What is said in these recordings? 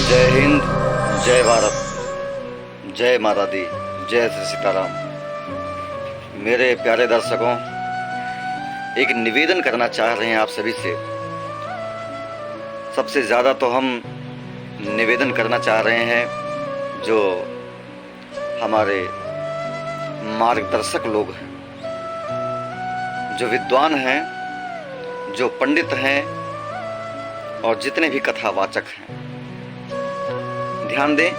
जय हिंद, जय भारत, जय माता दी, जय श्री सीताराम। मेरे प्यारे दर्शकों, एक निवेदन करना चाह रहे हैं आप सभी से। सबसे ज़्यादा तो हम निवेदन करना चाह रहे हैं जो हमारे मार्गदर्शक लोग हैं, जो विद्वान हैं, जो पंडित हैं और जितने भी कथावाचक हैं, ध्यान दें,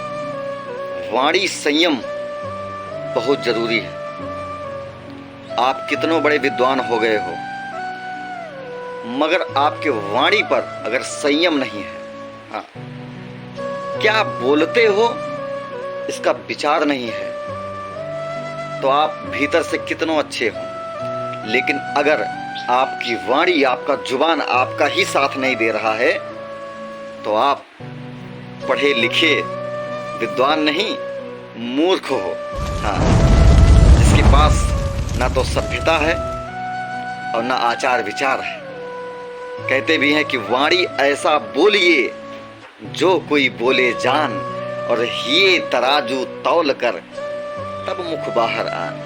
वाणी संयम बहुत जरूरी है। आप कितनों बड़े विद्वान हो गए हो, मगर आपके वाणी पर अगर संयम नहीं है, हाँ, क्या बोलते हो इसका विचार नहीं है, तो आप भीतर से कितनों अच्छे हो, लेकिन अगर आपकी वाणी, आपका जुबान आपका ही साथ नहीं दे रहा है, तो आप पढ़े लिखे विद्वान नहीं, मूर्ख हो। हाँ, जिसके पास ना तो सभ्यता है और ना आचार विचार है। कहते भी हैं कि वाणी ऐसा बोलिए जो कोई बोले जान, और ये तराजू तौल कर तब मुख बाहर आन।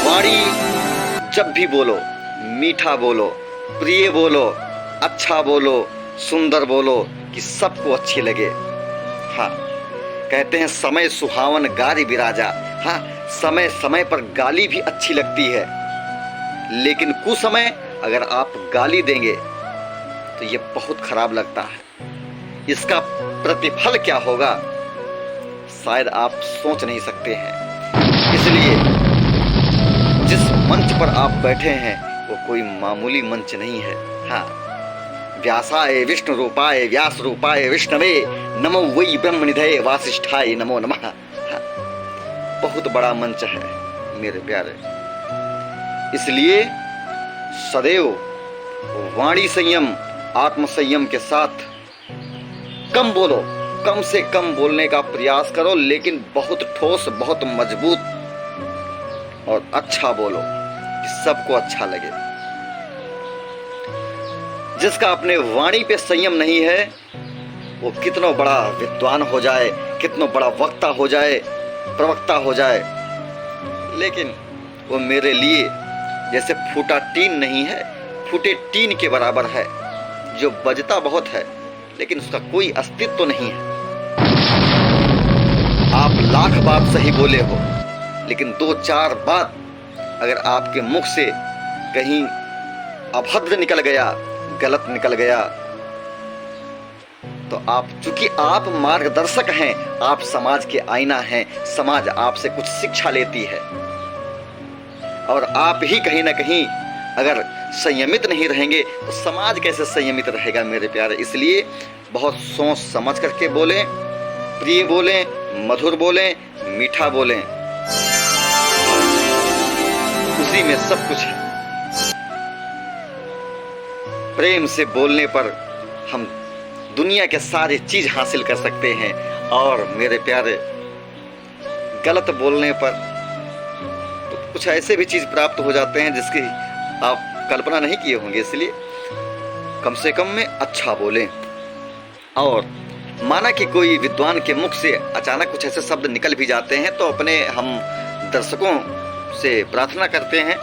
वाणी जब भी बोलो, मीठा बोलो, प्रिय बोलो, अच्छा बोलो, सुंदर बोलो कि सबको अच्छी लगे। हाँ, कहते हैं समय सुहावन गारी बिराजा। हाँ, समय समय पर गाली भी अच्छी लगती है, लेकिन कुसमय अगर आप गाली देंगे तो ये बहुत खराब लगता है। इसका प्रतिफल क्या होगा शायद आप सोच नहीं सकते हैं। इसलिए जिस मंच पर आप बैठे हैं वो कोई मामूली मंच नहीं है। हाँ, व्यासाय विष्णु रूपाय व्यास रूपाय विष्णवे नमो वै ब्रह्मनिधये वासिष्ठाय नमो नमः। हाँ, बहुत बड़ा मंच है मेरे प्यारे। इसलिए सदैव वाणी संयम, आत्म संयम के साथ कम बोलो, कम से कम बोलने का प्रयास करो, लेकिन बहुत ठोस, बहुत मजबूत और अच्छा बोलो कि सबको अच्छा लगे। जिसका अपने वाणी पे संयम नहीं है वो कितना बड़ा विद्वान हो जाए, कितना बड़ा वक्ता हो जाए, प्रवक्ता हो जाए, लेकिन वो मेरे लिए जैसे फूटा टीन नहीं है, फूटे टीन के बराबर है, जो बजता बहुत है लेकिन उसका कोई अस्तित्व तो नहीं है। आप लाख बात सही बोले हो, लेकिन दो चार बात अगर आपके मुख से कहीं अभद्र निकल गया, गलत निकल गया, तो आप, चूंकि आप मार्गदर्शक हैं, आप समाज के आईना हैं, समाज आपसे कुछ शिक्षा लेती है, और आप ही कहीं ना कहीं अगर संयमित नहीं रहेंगे तो समाज कैसे संयमित रहेगा मेरे प्यारे। इसलिए बहुत सोच समझ करके बोलें, प्रिय बोलें, मधुर बोलें, मीठा बोलें, उसी में सब कुछ है। प्रेम से बोलने पर हम दुनिया के सारे चीज हासिल कर सकते हैं, और मेरे प्यारे गलत बोलने पर तो कुछ ऐसे भी चीज प्राप्त हो जाते हैं जिसकी आप कल्पना नहीं किए होंगे। इसलिए कम से कम में अच्छा बोलें। और माना कि कोई विद्वान के मुख से अचानक कुछ ऐसे शब्द निकल भी जाते हैं, तो अपने हम दर्शकों से प्रार्थना करते हैं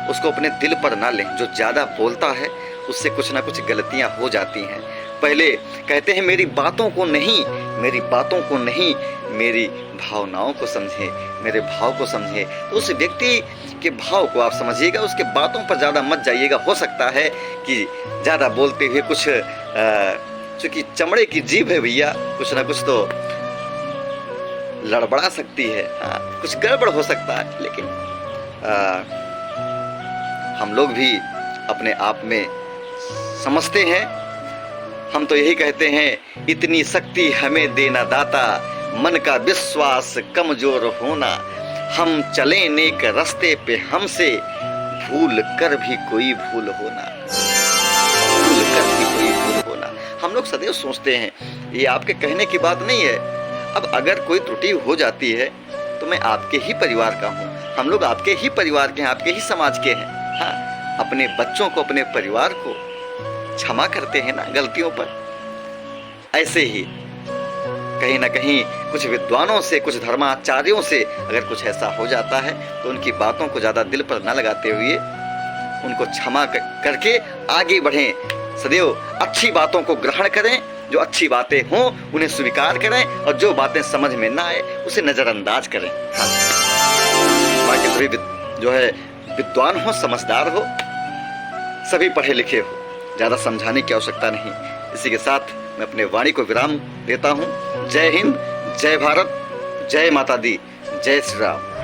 उसको अपने दिल पर ना लें। जो ज़्यादा बोलता है उससे कुछ ना कुछ गलतियां हो जाती हैं। पहले कहते हैं मेरी बातों को नहीं, मेरी बातों को नहीं, मेरी भावनाओं को समझे, मेरे भाव को समझे। तो उस व्यक्ति के भाव को आप समझिएगा, उसके बातों पर ज़्यादा मत जाइएगा। हो सकता है कि ज़्यादा बोलते हुए कुछ, चूंकि चमड़े की जीभ है भैया, कुछ ना कुछ तो लड़बड़ा सकती है। हाँ, कुछ गड़बड़ हो सकता है, लेकिन हम लोग भी अपने आप में समझते हैं। हम तो यही कहते हैं, इतनी शक्ति हमें देना दाता, मन का विश्वास कमजोर होना, हम चले नेक रास्ते पे हमसे भूल कर भी कोई भूल होना, भूल कर भी कोई भूल होना। हम लोग सदैव सोचते हैं, ये आपके कहने की बात नहीं है। अब अगर कोई त्रुटि हो जाती है तो मैं आपके ही परिवार का हूँ, हम लोग आपके ही परिवार के हैं, आपके ही समाज के हैं। हाँ, अपने बच्चों को, अपने परिवार को क्षमा करते हैं ना गलतियों पर। ऐसे ही कहीं ना कहीं कुछ विद्वानों से, कुछ धर्माचार्यों से अगर कुछ ऐसा हो जाता है तो उनकी बातों को ज़्यादा दिल पर न लगाते हुए उनको क्षमा करके आगे बढ़ें। सदैव अच्छी बातों को ग्रहण करें, जो अच्छी बातें हों उन्हें स्वीकार करें, और जो बातें समझ में ना आए उसे नज़रअंदाज करें। हाँ, बाकी सभी जो है विद्वान हो, समझदार हो, सभी पढ़े लिखे हो, ज़्यादा समझाने की आवश्यकता नहीं। इसी के साथ मैं अपने वाणी को विराम देता हूँ। जय हिंद, जय भारत, जय माता दी, जय श्री राम।